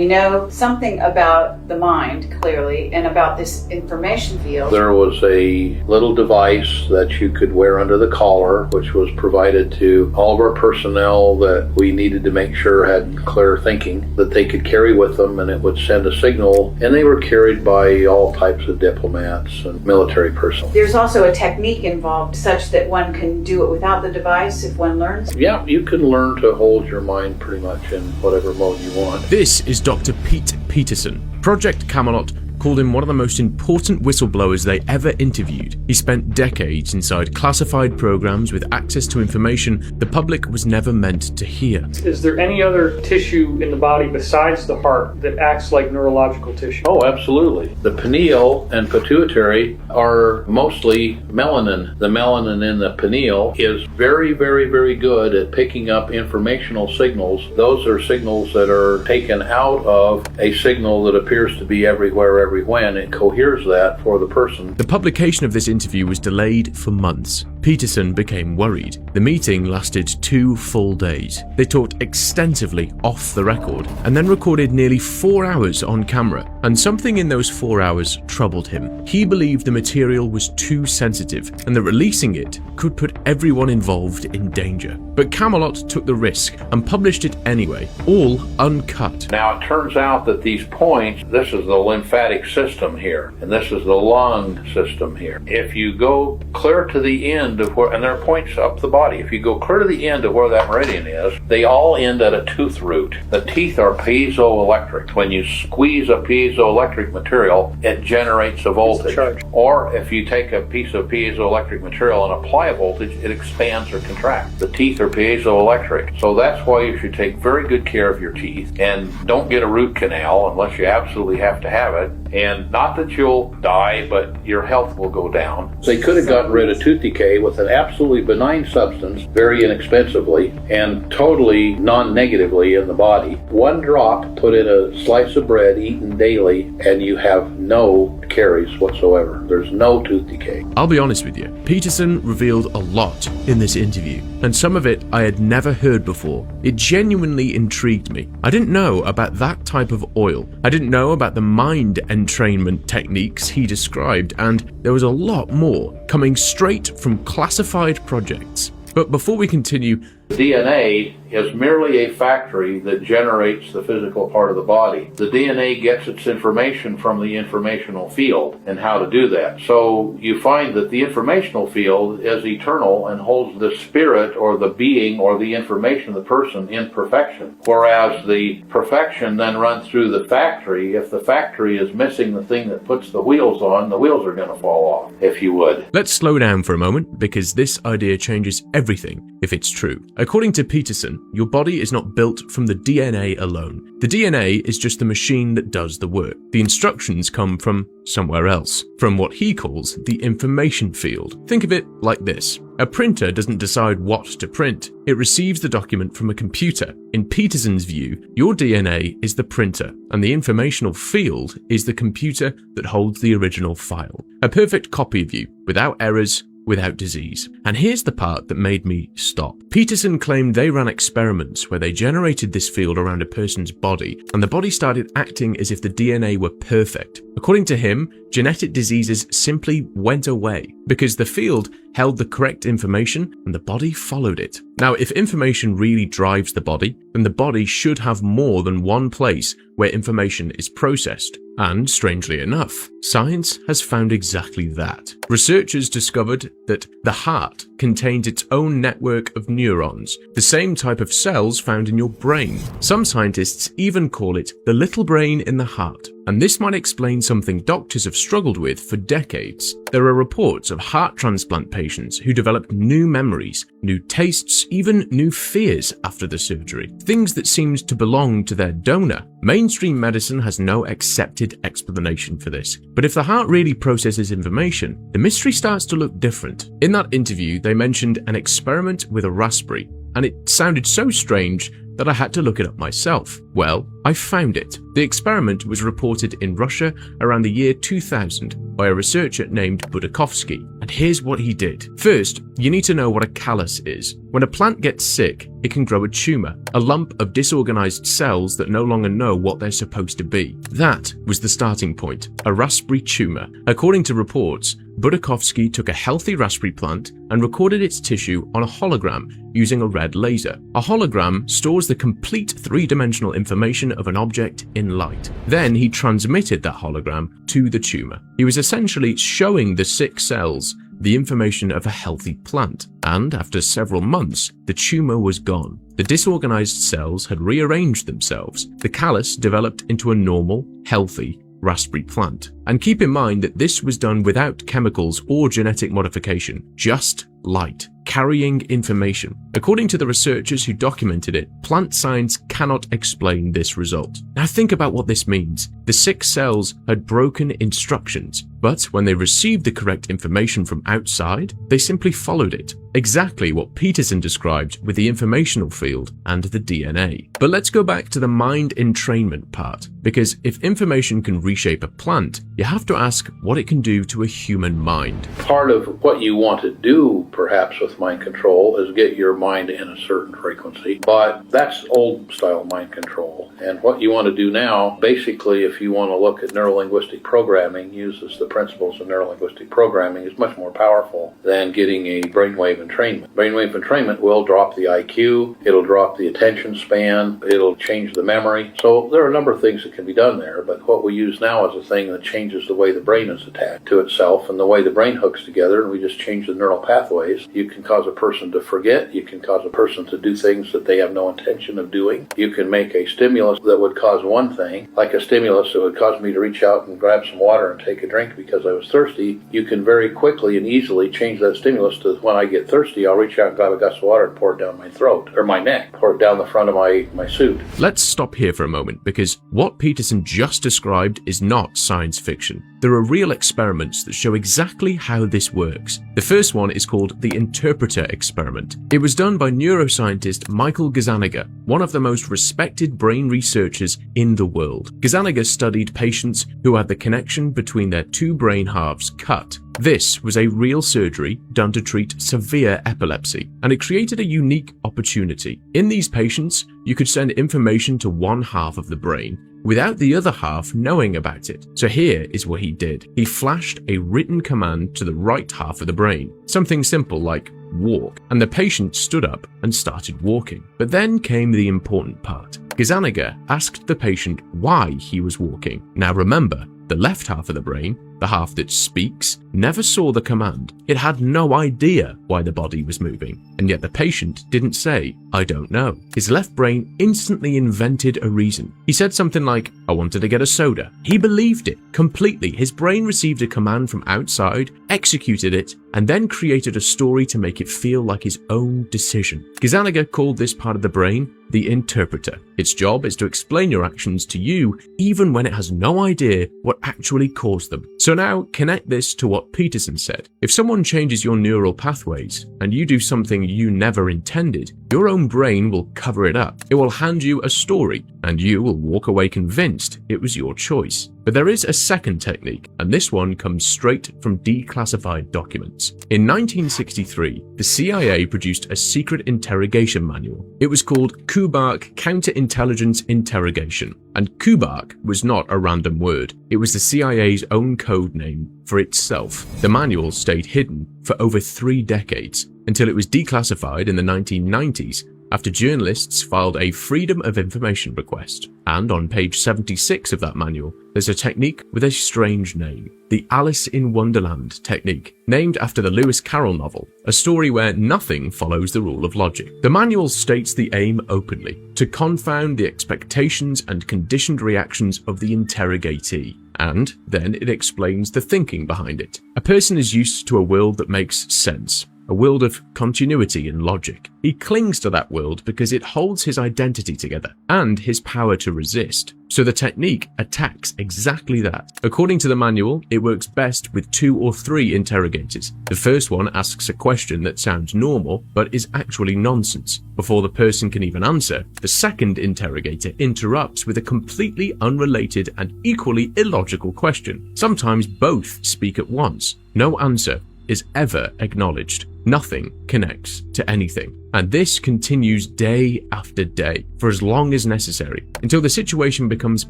We know something about the mind, clearly, and about this information field. There was a little device that you could wear under the collar, which was provided to all of our personnel that we needed to make sure had clear thinking, that they could carry with them, and it would send a signal, and they were carried by all types of diplomats and military personnel. There's also a technique involved such that one can do it without the device if one learns. Yeah, you can learn to hold your mind pretty much in whatever mode you want. This is Dr. Pete Peterson. Project Camelot called him one of the most important whistleblowers they ever interviewed. He spent decades inside classified programs with access to information the public was never meant to hear. Is there any other tissue in the body besides the heart that acts like neurological tissue? Oh, absolutely. The pineal and pituitary are mostly melanin. The melanin in the pineal is very, very, very good at picking up informational signals. Those are signals that are taken out of a signal that appears to be everywhere, every when. It coheres that for the person. The publication of this interview was delayed for months. Peterson became worried. The meeting lasted 2 full days. They talked extensively off the record and then recorded nearly 4 hours on camera. And something in those 4 hours troubled him. He believed the material was too sensitive and that releasing it could put everyone involved in danger. But Camelot took the risk and published it anyway, all uncut. Now it turns out that these points, this is the lymphatic system here, and this is the lung system here. If you go clear to the end of where, and there are points up the body, if you go clear to the end of where that meridian is, they all end at a tooth root. The teeth are piezoelectric. When you squeeze a piezoelectric material, it generates a voltage. Or if you take a piece of piezoelectric material and apply a voltage, it expands or contracts. The teeth are piezoelectric. So that's why you should take very good care of your teeth and don't get a root canal unless you absolutely have to have it. And not that you'll die, but your health will go down. They could have gotten rid of tooth decay with an absolutely benign substance, very inexpensively, and totally non-negatively in the body. 1 drop put in a slice of bread eaten daily, and you have no caries whatsoever. There's no tooth decay. I'll be honest with you, Peterson revealed a lot in this interview, and some of it I had never heard before. It genuinely intrigued me. I didn't know about that type of oil. I didn't know about the mind entrainment techniques he described, and there was a lot more coming straight from classified projects. But before we continue, DNA is merely a factory that generates the physical part of the body. The DNA gets its information from the informational field and how to do that. So you find that the informational field is eternal and holds the spirit or the being or the information of the person in perfection. Whereas the perfection then runs through the factory. If the factory is missing the thing that puts the wheels on, the wheels are going to fall off, if you would. Let's slow down for a moment because this idea changes everything if it's true. According to Peterson, your body is not built from the DNA alone. The DNA is just the machine that does the work. The instructions come from somewhere else, from what he calls the information field. Think of it like this. A printer doesn't decide what to print. It receives the document from a computer. In Peterson's view, your DNA is the printer, and the informational field is the computer that holds the original file. A perfect copy of you, without errors, without disease. And here's the part that made me stop. Peterson claimed they ran experiments where they generated this field around a person's body, and the body started acting as if the DNA were perfect. According to him, genetic diseases simply went away because the field held the correct information and the body followed it. Now, if information really drives the body, then the body should have more than one place where information is processed. And strangely enough, science has found exactly that. Researchers discovered that the heart contains its own network of neurons, the same type of cells found in your brain. Some scientists even call it the little brain in the heart. And this might explain something doctors have struggled with for decades. There are reports of heart transplant patients who developed new memories, new tastes, even new fears after the surgery. Things that seemed to belong to their donor. Mainstream medicine has no accepted explanation for this. But if the heart really processes information, the mystery starts to look different. In that interview, they mentioned an experiment with a raspberry, and it sounded so strange that I had to look it up myself. Well, I found it. The experiment was reported in Russia around the year 2000 by a researcher named Budakovsky, and here's what he did. First, you need to know what a callus is. When a plant gets sick, it can grow a tumor, a lump of disorganized cells that no longer know what they're supposed to be. That was the starting point, a raspberry tumor. According to reports, Budakovsky took a healthy raspberry plant and recorded its tissue on a hologram using a red laser. A hologram stores the complete three-dimensional information of an object in light. Then he transmitted that hologram to the tumor. He was essentially showing the sick cells the information of a healthy plant, and after several months, the tumor was gone. The disorganized cells had rearranged themselves. The callus developed into a normal, healthy raspberry plant. And keep in mind that this was done without chemicals or genetic modification, just light, carrying information. According to the researchers who documented it, plant science cannot explain this result. Now think about what this means. The sick cells had broken instructions, but when they received the correct information from outside, they simply followed it. Exactly what Peterson described with the informational field and the DNA. But let's go back to the mind entrainment part, because if information can reshape a plant, you have to ask what it can do to a human mind. Part of what you want to do, perhaps, with mind control is get your mind in a certain frequency, but that's old style mind control. And what you want to do now, basically, if you want to look at neuro-linguistic programming, uses the principles of neuro-linguistic programming, is much more powerful than getting a brainwave entrainment. Brainwave entrainment will drop the IQ, it'll drop the attention span, it'll change the memory. So there are a number of things that can be done there, but what we use now is a thing that changes the way the brain is attached to itself and the way the brain hooks together, and we just change the neural pathways. You can cause a person to forget, you can cause a person to do things that they have no intention of doing. You can make a stimulus that would cause one thing, like a stimulus that would cause me to reach out and grab some water and take a drink because I was thirsty. You can very quickly and easily change that stimulus to when I get thirsty, I'll reach out and grab a glass of water and pour it down my throat, or my neck, pour it down the front of my suit. Let's stop here for a moment, because what Peterson just described is not science fiction. There are real experiments that show exactly how this works. The first one is called the interpreter experiment. It was done by neuroscientist Michael Gazzaniga, one of the most respected brain researchers in the world. Gazzaniga studied patients who had the connection between their two brain halves cut. This was a real surgery done to treat severe epilepsy, and it created a unique opportunity. In these patients, you could send information to one half of the brain without the other half knowing about it. So here is what he did. He flashed a written command to the right half of the brain, something simple like walk, and the patient stood up and started walking. But then came the important part. Gazzaniga asked the patient why he was walking. Now remember, the left half of the brain, the half that speaks, never saw the command. It had no idea why the body was moving, and yet the patient didn't say, "I don't know." His left brain instantly invented a reason. He said something like, "I wanted to get a soda." He believed it completely. His brain received a command from outside, executed it, and then created a story to make it feel like his own decision. Gazzaniga called this part of the brain the interpreter. Its job is to explain your actions to you even when it has no idea what actually caused them. So now connect this to what Peterson said. If someone changes your neural pathways and you do something you never intended, your own brain will cover it up. It will hand you a story and you will walk away convinced it was your choice. But there is a second technique, and this one comes straight from declassified documents. In 1963, the CIA produced a secret interrogation manual. It was called Kubark Counterintelligence Interrogation, and Kubark was not a random word. It was the CIA's own code name for itself. The manual stayed hidden for over 3 decades, until it was declassified in the 1990s after journalists filed a Freedom of Information request. And on page 76 of that manual, there's a technique with a strange name, the Alice in Wonderland technique, named after the Lewis Carroll novel, a story where nothing follows the rule of logic. The manual states the aim openly, to confound the expectations and conditioned reactions of the interrogatee. And then it explains the thinking behind it. A person is used to a world that makes sense, a world of continuity and logic. He clings to that world because it holds his identity together and his power to resist. So the technique attacks exactly that. According to the manual, it works best with 2 or 3 interrogators. The first one asks a question that sounds normal, but is actually nonsense. Before the person can even answer, the second interrogator interrupts with a completely unrelated and equally illogical question. Sometimes both speak at once. No answer is ever acknowledged. Nothing connects to anything. And this continues day after day, for as long as necessary, until the situation becomes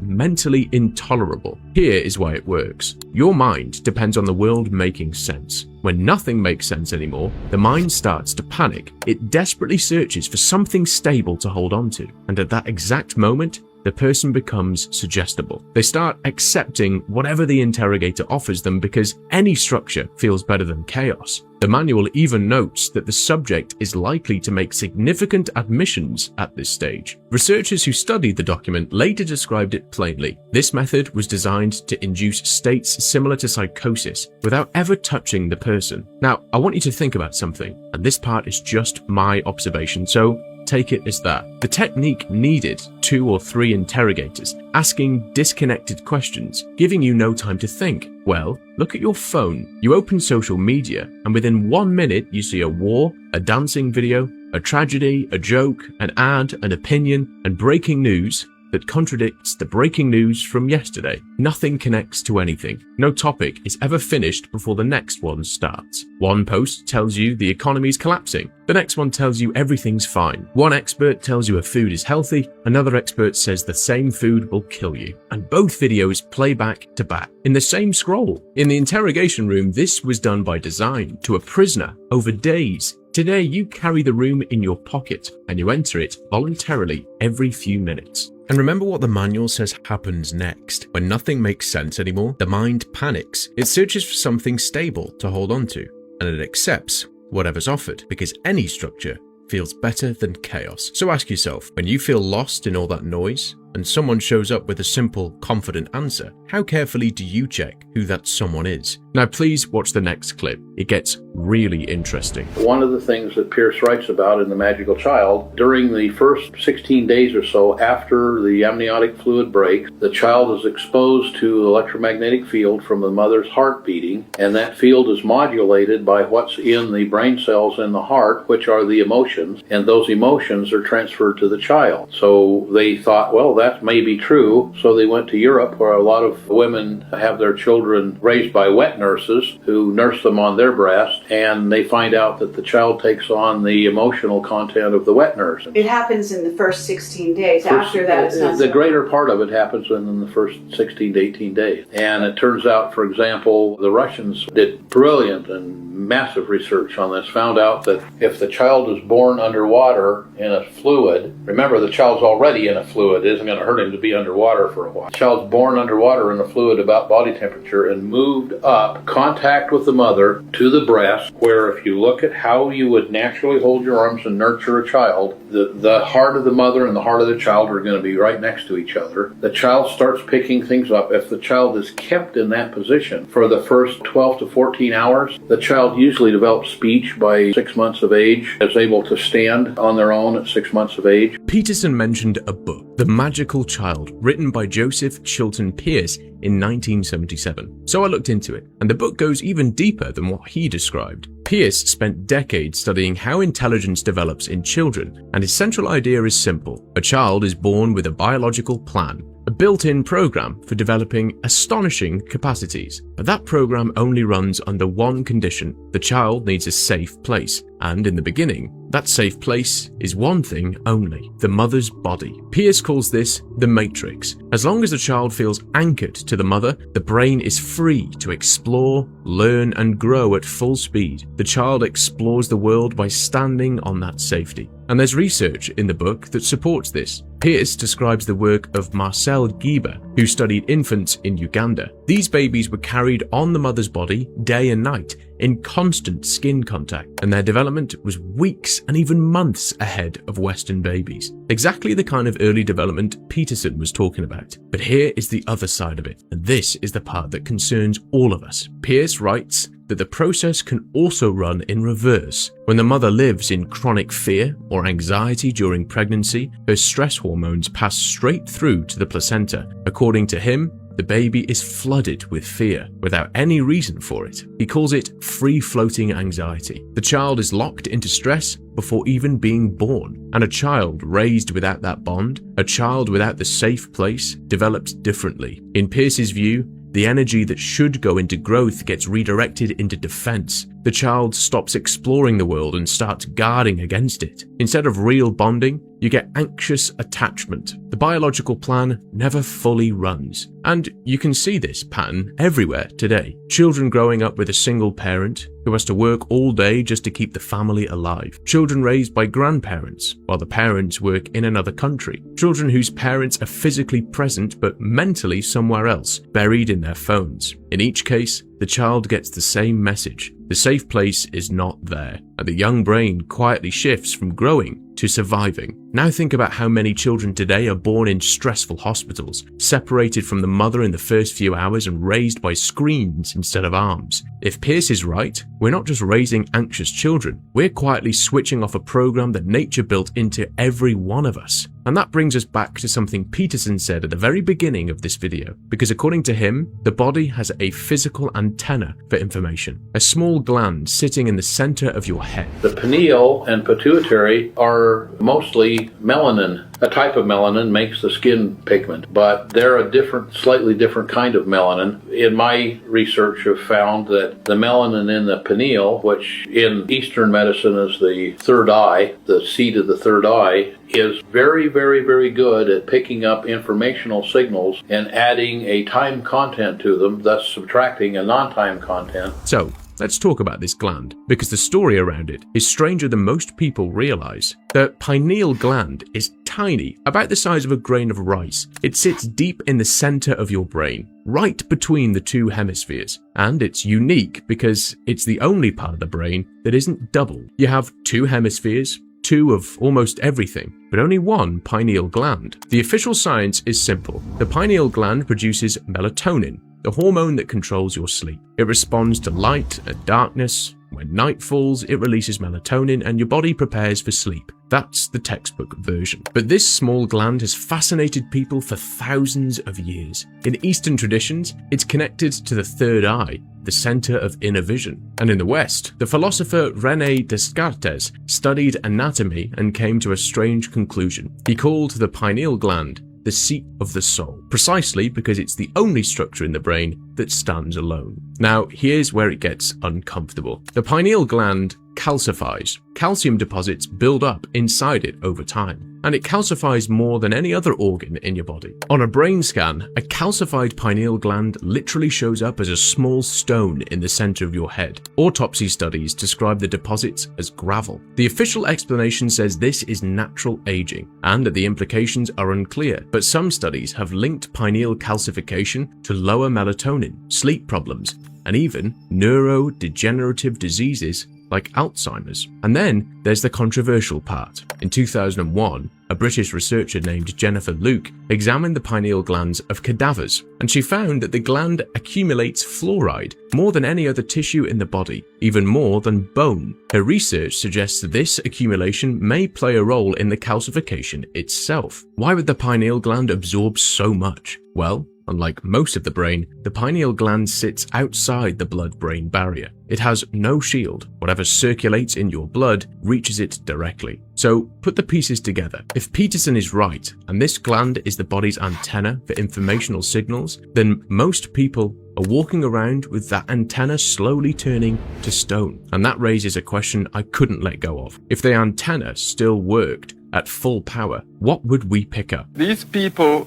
mentally intolerable. Here is why it works. Your mind depends on the world making sense. When nothing makes sense anymore, the mind starts to panic. It desperately searches for something stable to hold on to. And at that exact moment, the person becomes suggestible. They start accepting whatever the interrogator offers them because any structure feels better than chaos. The manual even notes that the subject is likely to make significant admissions at this stage. Researchers who studied the document later described it plainly. This method was designed to induce states similar to psychosis without ever touching the person. Now, I want you to think about something, and this part is just my observation, so take it as that. The technique needed 2 or 3 interrogators, asking disconnected questions, giving you no time to think. Well, look at your phone. You open social media, and within 1 minute you see a war, a dancing video, a tragedy, a joke, an ad, an opinion, and breaking news that contradicts the breaking news from yesterday. Nothing connects to anything. No topic is ever finished before the next one starts. One post tells you the economy's collapsing. The next one tells you everything's fine. One expert tells you a food is healthy. Another expert says the same food will kill you. And both videos play back to back in the same scroll. In the interrogation room, this was done by design to a prisoner over days. Today, you carry the room in your pocket and you enter it voluntarily every few minutes. And remember what the manual says happens next. When nothing makes sense anymore, the mind panics. It searches for something stable to hold on to, and it accepts whatever's offered because any structure feels better than chaos. So ask yourself, when you feel lost in all that noise and someone shows up with a simple, confident answer, how carefully do you check who that someone is? Now please watch the next clip. It gets really interesting. One of the things that Pierce writes about in The Magical Child, during the first 16 days or so after the amniotic fluid breaks, the child is exposed to electromagnetic field from the mother's heart beating, and that field is modulated by what's in the brain cells in the heart, which are the emotions, and those emotions are transferred to the child. So they thought, well, that may be true, so they went to Europe, where a lot of women have their children raised by wet nurses who nurse them on their breast, and they find out that the child takes on the emotional content of the wet nurse. It happens in the first 16 days. After that, it's not the greater part of it happens within the first 16 to 18 days. And it turns out, for example, the Russians did brilliant and massive research on this, found out that if the child is born underwater in a fluid, remember the child's already in a fluid, it isn't going to hurt him to be underwater for a while. The child's born underwater in a fluid about body temperature and moved up, contact with the mother, to the breast, where if you look at how you would naturally hold your arms and nurture a child, the heart of the mother and the heart of the child are going to be right next to each other. The child starts picking things up. If the child is kept in that position for the first 12 to 14 hours, the child usually develops speech by 6 months of age, is able to stand on their own at 6 months of age. Peterson mentioned a book, The Magical Child, written by Joseph Chilton Pierce in 1977. So I looked into it, and the book goes even deeper than what he described. Pierce spent decades studying how intelligence develops in children, and his central idea is simple. A child is born with a biological plan, a built-in program for developing astonishing capacities. But that program only runs under one condition: the child needs a safe place. And in the beginning, that safe place is one thing only: the mother's body. Pierce calls this the matrix. As long as the child feels anchored to the mother, the brain is free to explore, learn, and grow at full speed. The child explores the world by standing on that safety. And there's research in the book that supports this. Pierce describes the work of Marcel Gieber, who studied infants in Uganda. These babies were carried on the mother's body day and night in constant skin contact, and their development was weeks and even months ahead of Western babies. Exactly the kind of early development Peterson was talking about. But here is the other side of it, and this is the part that concerns all of us. Pierce writes, that the process can also run in reverse. When the mother lives in chronic fear or anxiety during pregnancy, her stress hormones pass straight through to the placenta. According to him, the baby is flooded with fear without any reason for it. He calls it free-floating anxiety. The child is locked into stress before even being born, and a child raised without that bond, a child without the safe place, develops differently. In Pierce's view, the energy that should go into growth gets redirected into defense. The child stops exploring the world and starts guarding against it. Instead of real bonding, you get anxious attachment. The biological plan never fully runs. And you can see this pattern everywhere today. Children growing up with a single parent who has to work all day just to keep the family alive. Children raised by grandparents while the parents work in another country. Children whose parents are physically present but mentally somewhere else, buried in their phones. In each case, the child gets the same message. The safe place is not there, and the young brain quietly shifts from growing to surviving. Now think about how many children today are born in stressful hospitals, separated from the mother in the first few hours and raised by screens instead of arms. If Pierce is right, we're not just raising anxious children, we're quietly switching off a program that nature built into every one of us. And that brings us back to something Peterson said at the very beginning of this video, because according to him, the body has a physical antenna for information, a small gland sitting in the center of your head. The pineal and pituitary are mostly melanin. A type of melanin makes the skin pigment, but they're a different, slightly different kind of melanin. In my research, I've found that the melanin in the pineal, which in Eastern medicine is the third eye, the seat of the third eye, is very, very, very good at picking up informational signals and adding a time content to them, thus subtracting a non-time content. So, let's talk about this gland, because the story around it is stranger than most people realize. The pineal gland is tiny, about the size of a grain of rice. It sits deep in the center of your brain, right between the two hemispheres. And it's unique because it's the only part of the brain that isn't double. You have two hemispheres, two of almost everything, but only one pineal gland. The official science is simple. The pineal gland produces melatonin, the hormone that controls your sleep. It responds to light and darkness. When night falls, it releases melatonin and your body prepares for sleep. That's the textbook version. But this small gland has fascinated people for thousands of years. In Eastern traditions, it's connected to the third eye, the center of inner vision. And in the West, the philosopher René Descartes studied anatomy and came to a strange conclusion. He called the pineal gland the seat of the soul, precisely because it's the only structure in the brain that stands alone. Now, here's where it gets uncomfortable. The pineal gland calcifies. Calcium deposits build up inside it over time, and it calcifies more than any other organ in your body. On a brain scan, a calcified pineal gland literally shows up as a small stone in the center of your head. Autopsy studies describe the deposits as gravel. The official explanation says this is natural aging, and that the implications are unclear, but some studies have linked pineal calcification to lower melatonin, sleep problems, and even neurodegenerative diseases like Alzheimer's. And then there's the controversial part. In 2001, a British researcher named Jennifer Luke examined the pineal glands of cadavers, and she found that the gland accumulates fluoride more than any other tissue in the body, even more than bone. Her research suggests that this accumulation may play a role in the calcification itself. Why would the pineal gland absorb so much? Well, unlike most of the brain, the pineal gland sits outside the blood-brain barrier. It has no shield. Whatever circulates in your blood reaches it directly. So put the pieces together. If Peterson is right, and this gland is the body's antenna for informational signals, then most people are walking around with that antenna slowly turning to stone. And that raises a question I couldn't let go of. If the antenna still worked at full power, what would we pick up? These people,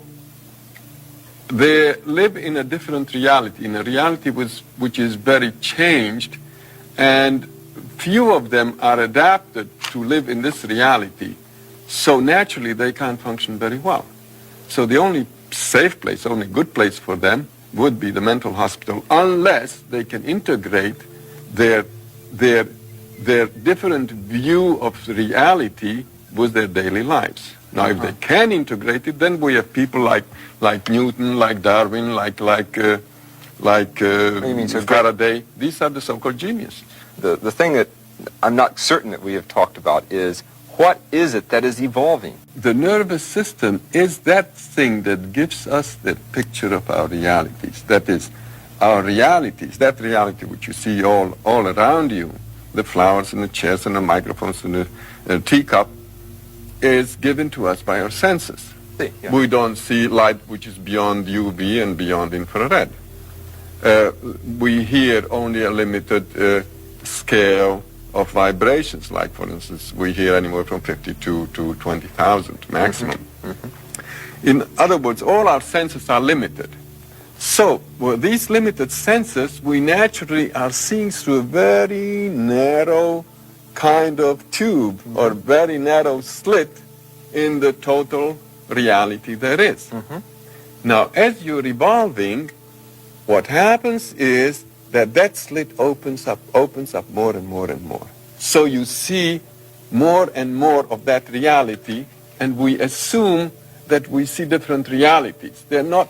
they live in a different reality, in a reality which is very changed, and few of them are adapted to live in this reality. So naturally, they can't function very well. So the only safe place, only good place for them would be the mental hospital, unless they can integrate their different view of reality with their daily lives. Now, if they can integrate it, then we have people like Newton, like Darwin, like like you mean, so Faraday. These are the so-called genius. The thing that I'm not certain that we have talked about is, what is it that is evolving? The nervous system is that thing that gives us the picture of our realities. That is, our realities, that reality which you see all around you, the flowers and the chairs and the microphones and the teacup, is given to us by our senses. Yeah. We don't see light which is beyond UV and beyond infrared. We hear only a limited scale of vibrations, like, for instance, we hear anywhere from 52 to 20,000 maximum. Mm-hmm. In other words, all our senses are limited. So, with these limited senses, we naturally are seeing through a very narrow kind of tube, or very narrow slit in the total reality there is. Mm-hmm. Now, as you're evolving, what happens is that slit opens up more and more and more. So you see more and more of that reality, and we assume that we see different realities. They're not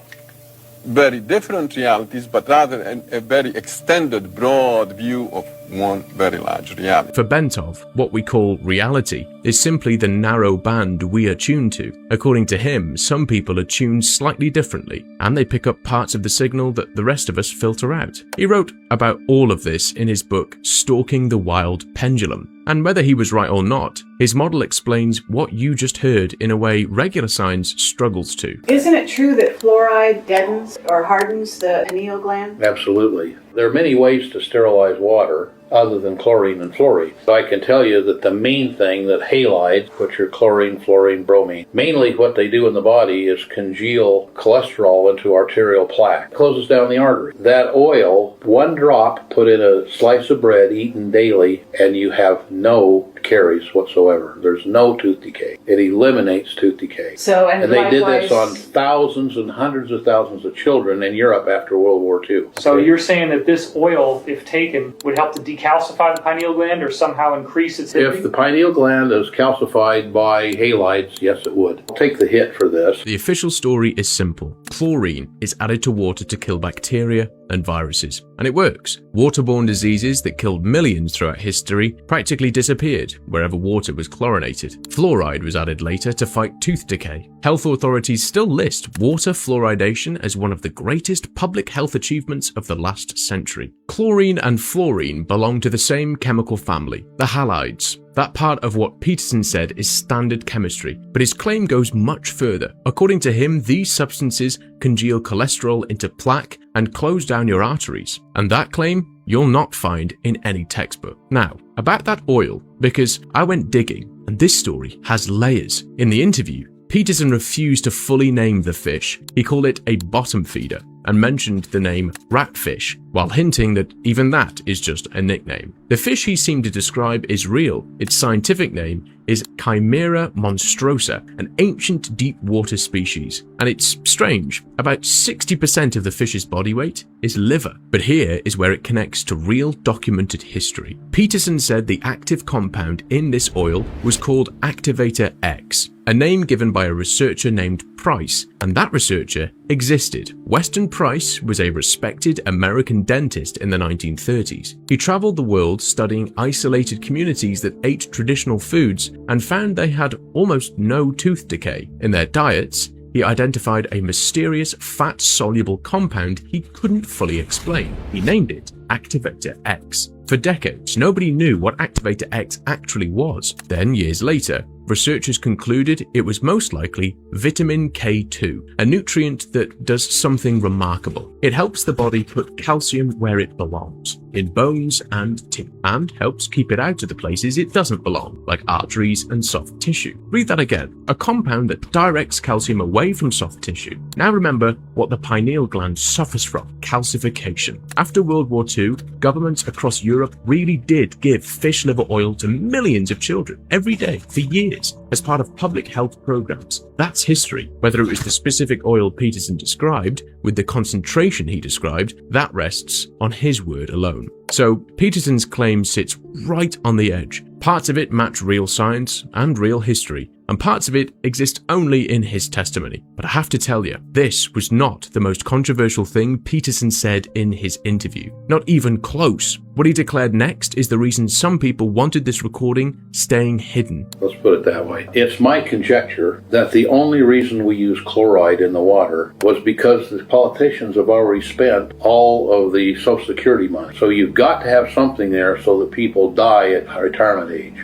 very different realities, but rather a very extended, broad view of one very large reality. For Bentov, what we call reality is simply the narrow band we are tuned to. According to him, some people are tuned slightly differently, and they pick up parts of the signal that the rest of us filter out. He wrote about all of this in his book, Stalking the Wild Pendulum. And whether he was right or not, his model explains what you just heard in a way regular science struggles to. Isn't it true that fluoride deadens or hardens the pineal gland? Absolutely. There are many ways to sterilize water other than chlorine and fluorine. So I can tell you that the main thing that halides, which are chlorine, fluorine, bromine, mainly what they do in the body is congeal cholesterol into arterial plaque. It closes down the artery. That oil, one drop put in a slice of bread eaten daily, and you have no caries whatsoever. There's no tooth decay. It eliminates tooth decay. So, and they did this on thousands and hundreds of thousands of children in Europe after World War II. So you're saying that this oil, if taken, would help to decalcify the pineal gland or somehow increase its If the pineal gland is calcified by halides, yes, it would. Take the hit for this. The official story is simple. Chlorine is added to water to kill bacteria and viruses. And it works. Waterborne diseases that killed millions throughout history practically disappeared wherever water was chlorinated. Fluoride was added later to fight tooth decay. Health authorities still list water fluoridation as one of the greatest public health achievements of the last century. Chlorine and fluorine belong to the same chemical family, the halides. That part of what Peterson said is standard chemistry, but his claim goes much further. According to him, these substances congeal cholesterol into plaque and close down your arteries. And that claim you'll not find in any textbook. Now, about that oil, because I went digging, and this story has layers. In the interview, Peterson refused to fully name the fish. He called it a bottom feeder and mentioned the name ratfish, while hinting that even that is just a nickname. The fish he seemed to describe is real. Its scientific name is Chimera monstrosa, an ancient deep water species. And it's strange, about 60% of the fish's body weight is liver. But here is where it connects to real documented history. Peterson said the active compound in this oil was called Activator X, a name given by a researcher named Price, and that researcher existed. Weston Price was a respected American dentist in the 1930s. He traveled the world studying isolated communities that ate traditional foods and found they had almost no tooth decay. In their diets, he identified a mysterious fat-soluble compound he couldn't fully explain. He named it Activator X. For decades, nobody knew what Activator X actually was. Then, years later, researchers concluded it was most likely vitamin K2, a nutrient that does something remarkable. It helps the body put calcium where it belongs, in bones and teeth, and helps keep it out of the places it doesn't belong, like arteries and soft tissue. Read that again. A compound that directs calcium away from soft tissue. Now remember what the pineal gland suffers from: calcification. After World War II, governments across Europe really did give fish liver oil to millions of children every day for years as part of public health programs. That's history. Whether it was the specific oil Peterson described, with the concentration he described, that rests on his word alone. So Peterson's claim sits right on the edge. Parts of it match real science and real history, and parts of it exist only in his testimony. But I have to tell you, this was not the most controversial thing Peterson said in his interview. Not even close. What he declared next is the reason some people wanted this recording staying hidden. Let's put it that way. It's my conjecture that the only reason we use chloride in the water was because the politicians have already spent all of the Social Security money. So you've got to have something there so that people die at retirement age.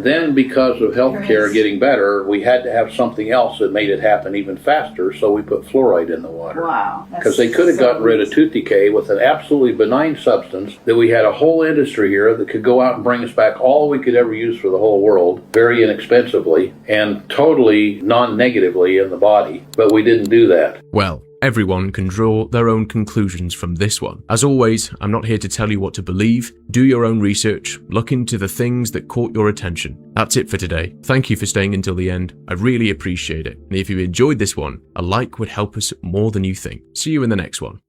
Then because of healthcare getting better, we had to have something else that made it happen even faster, so we put fluoride in the water. Wow. Because they could have gotten rid of tooth decay with an absolutely benign substance that we had a whole industry here that could go out and bring us back all we could ever use for the whole world, very inexpensively and totally non-negatively in the body. But we didn't do that. Well, everyone can draw their own conclusions from this one. As always, I'm not here to tell you what to believe. Do your own research, look into the things that caught your attention. That's it for today. Thank you for staying until the end. I really appreciate it. And if you enjoyed this one, a like would help us more than you think. See you in the next one.